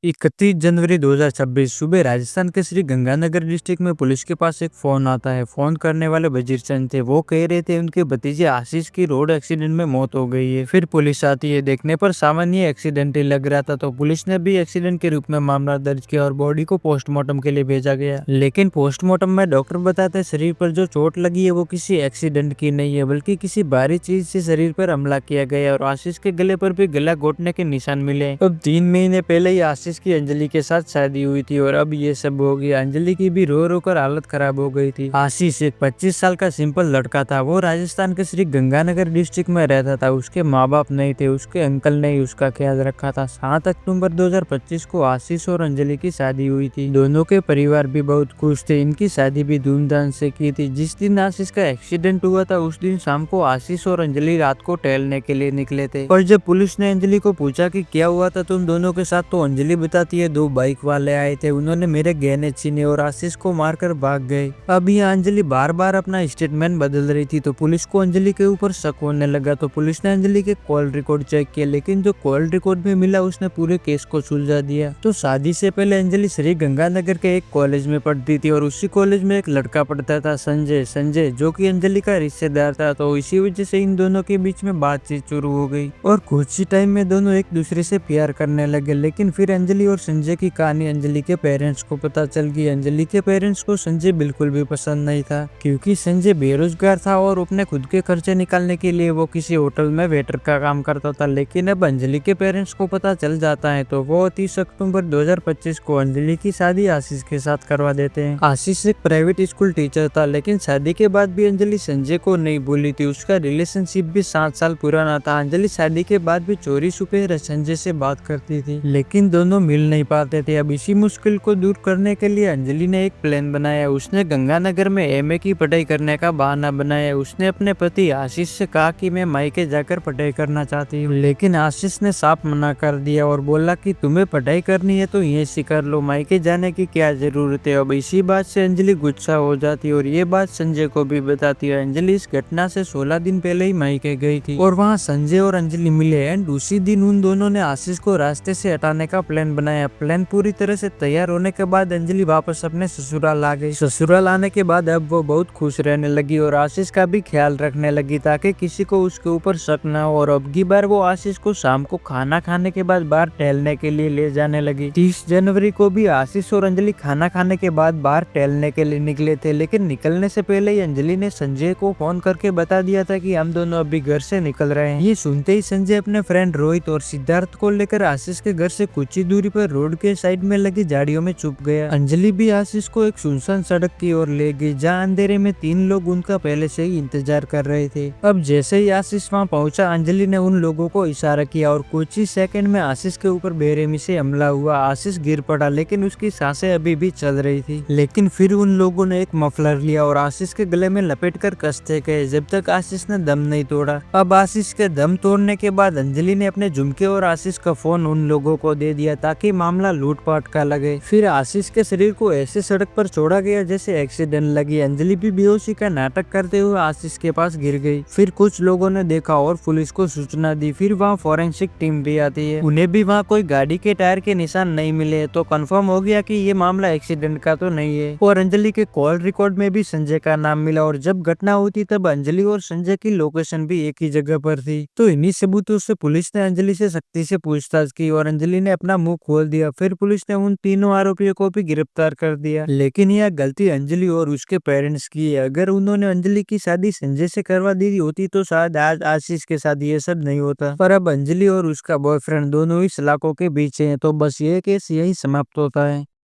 31 जनवरी 2026 सुबह राजस्थान के श्री गंगानगर डिस्ट्रिक्ट में पुलिस के पास एक फोन आता है। फोन करने वाले वजीर चंद थे। वो कह रहे थे उनके भतीजे आशीष की रोड एक्सीडेंट में मौत हो गई है। फिर पुलिस आती है। देखने पर सामान्य एक्सीडेंट ही लग रहा था, तो पुलिस ने भी एक्सीडेंट के रूप में मामला दर्ज किया और बॉडी को पोस्टमार्टम के लिए भेजा गया। लेकिन पोस्टमार्टम में डॉक्टर बताते हैं शरीर पर जो चोट लगी है वो किसी एक्सीडेंट की नहीं है, बल्कि किसी भारी चीज से शरीर पर हमला किया गया और आशीष के गले पर भी गला घोटने के निशान मिले। अब 3 महीने पहले ही आशीष की अंजलि के साथ शादी हुई थी और अब ये सब हो गया। अंजलि की भी रो रो कर हालत खराब हो गई थी। आशीष एक 25 साल का सिंपल लड़का था। वो राजस्थान के श्री गंगानगर डिस्ट्रिक्ट में रहता था। उसके माँ बाप नहीं थे, उसके अंकल ने ही उसका ख्याल रखा था। 7 अक्टूबर 2025 को आशीष और अंजलि की शादी हुई थी। दोनों के परिवार भी बहुत खुश थे। इनकी शादी भी धूमधाम से की थी। जिस दिन आशीष का एक्सीडेंट हुआ था उस दिन शाम को आशीष और अंजलि रात को टहलने के लिए निकले थे। और जब पुलिस ने अंजलि को पूछा कि क्या हुआ था तुम दोनों के साथ, तो अंजलि बताती है 2 बाइक वाले आए थे, उन्होंने मेरे गहने छीने और आशीष को मारकर भाग गए। अब यहाँ अंजलि बार बार अपना स्टेटमेंट बदल रही थी, तो पुलिस को अंजलि के ऊपर शक होने लगा। तो पुलिस ने अंजलि के कॉल रिकॉर्ड चेक किया, लेकिन जो कॉल रिकॉर्ड में मिला उसने पूरे केस को सुलझा दिया। तो शादी से पहले अंजलि श्री गंगानगर के एक कॉलेज में पढ़ती थी और उसी कॉलेज में एक लड़का पढ़ता था, संजय, जो कि अंजलि का रिश्तेदार था। तो इसी वजह से इन दोनों के बीच में बातचीत शुरू हो गई और कुछ ही टाइम में दोनों एक दूसरे से प्यार करने लगे। लेकिन फिर अंजलि और संजय की कहानी अंजलि के पेरेंट्स को पता चल गई। अंजलि के पेरेंट्स को संजय बिल्कुल भी पसंद नहीं था, क्योंकि संजय बेरोजगार था और अपने खुद के खर्चे निकालने के लिए वो किसी होटल में वेटर का काम करता था। लेकिन अब अंजलि के पेरेंट्स को पता चल जाता है, तो वो 30 अक्टूबर 2025 को अंजलि की शादी आशीष के साथ करवा देते हैं। आशीष एक प्राइवेट स्कूल टीचर था, लेकिन शादी के बाद भी अंजलि संजय को नहीं भूली थी। उसका रिलेशनशिप भी 7 साल पुराना था। अंजलि शादी के बाद भी चोरी छुपे संजय से बात करती थी, लेकिन दोनों मिल नहीं पाते थे। अब इसी मुश्किल को दूर करने के लिए अंजलि ने एक प्लान बनाया। उसने गंगानगर में एमए की पढ़ाई करने का बहाना बनाया। उसने अपने पति आशीष से कहा कि मैं मायके जाकर पढ़ाई करना चाहती हूँ, लेकिन आशीष ने साफ मना कर दिया और बोला कि तुम्हें पढ़ाई करनी है तो यहीं से कर लो, मायके जाने की क्या जरूरत है। अब इसी बात से अंजलि गुस्सा हो जाती और ये बात संजय को भी बताती है। अंजलि इस घटना से 16 दिन पहले ही मायके गई थी और वहाँ संजय और अंजलि मिले एंड उसी दिन उन दोनों ने आशीष को रास्ते से हटाने का प्लान बनाया। प्लान पूरी तरह से तैयार होने के बाद अंजलि वापस अपने ससुराल आ गई। ससुराल आने के बाद अब वो बहुत खुश रहने लगी और आशीष का भी ख्याल रखने लगी ताकि किसी को उसके ऊपर शक न हो। और अब की बार वो आशीष को शाम को खाना खाने के बाद बाहर टहलने के लिए ले जाने लगी। 30 जनवरी को भी आशीष और अंजलि खाना खाने के बाद बाहर टहलने के लिए निकले थे, लेकिन निकलने से पहले ही अंजलि ने संजय को फोन करके बता दिया था कि हम दोनों अभी घर से निकल रहे हैं। ये सुनते ही संजय अपने फ्रेंड रोहित और सिद्धार्थ को लेकर आशीष के घर से कुछ ही दूरी पर रोड के साइड में लगी झाड़ियों में छुप गया। अंजलि भी आशीष को एक सुनसान सड़क की ओर ले गई, जहाँ अंधेरे में 3 लोग उनका पहले से ही इंतजार कर रहे थे। अब जैसे ही आशीष वहाँ पहुंचा, अंजलि ने उन लोगों को इशारा किया और कुछ ही सेकंड में आशीष के ऊपर बेरहमी से हमला हुआ। आशीष गिर पड़ा, लेकिन उसकी सांसें अभी भी चल रही थी। लेकिन फिर उन लोगों ने एक मफलर लिया और आशीष के गले में लपेट कर कसते गए जब तक आशीष ने दम नहीं तोड़ा। अब आशीष के दम तोड़ने के बाद अंजलि ने अपने झुमके और आशीष का फोन उन लोगों को दे दिया ताकि मामला लूटपाट का लगे। फिर आशीष के शरीर को ऐसे सड़क पर छोड़ा गया जैसे एक्सीडेंट लगी। अंजलि भी बेहोशी का नाटक करते हुए आशीष के पास गिर गई। फिर कुछ लोगों ने देखा और पुलिस को सूचना दी। फिर वहाँ फॉरेंसिक टीम भी आती है। उन्हें भी वहाँ कोई गाड़ी के टायर के निशान नहीं मिले, तो कंफर्म हो गया कि ये मामला एक्सीडेंट का तो नहीं है। और अंजलि के कॉल रिकॉर्ड में भी संजय का नाम मिला और जब घटना हुई तब अंजलि और संजय की लोकेशन भी एक ही जगह पर थी। तो इन्हीं सबूतों से पुलिस ने अंजलि से सख्ती से पूछताछ की और अंजलि ने अपना मुंह खोल दिया। फिर पुलिस ने उन तीनों आरोपियों को भी गिरफ्तार कर दिया। लेकिन यह गलती अंजलि और उसके पेरेंट्स की है। अगर उन्होंने अंजलि की शादी संजय से करवा दी होती तो शायद आज आशीष के साथ ये सब नहीं होता। पर अब अंजलि और उसका बॉयफ्रेंड दोनों ही सलाखों के बीच हैं। तो बस ये केस यही समाप्त होता है।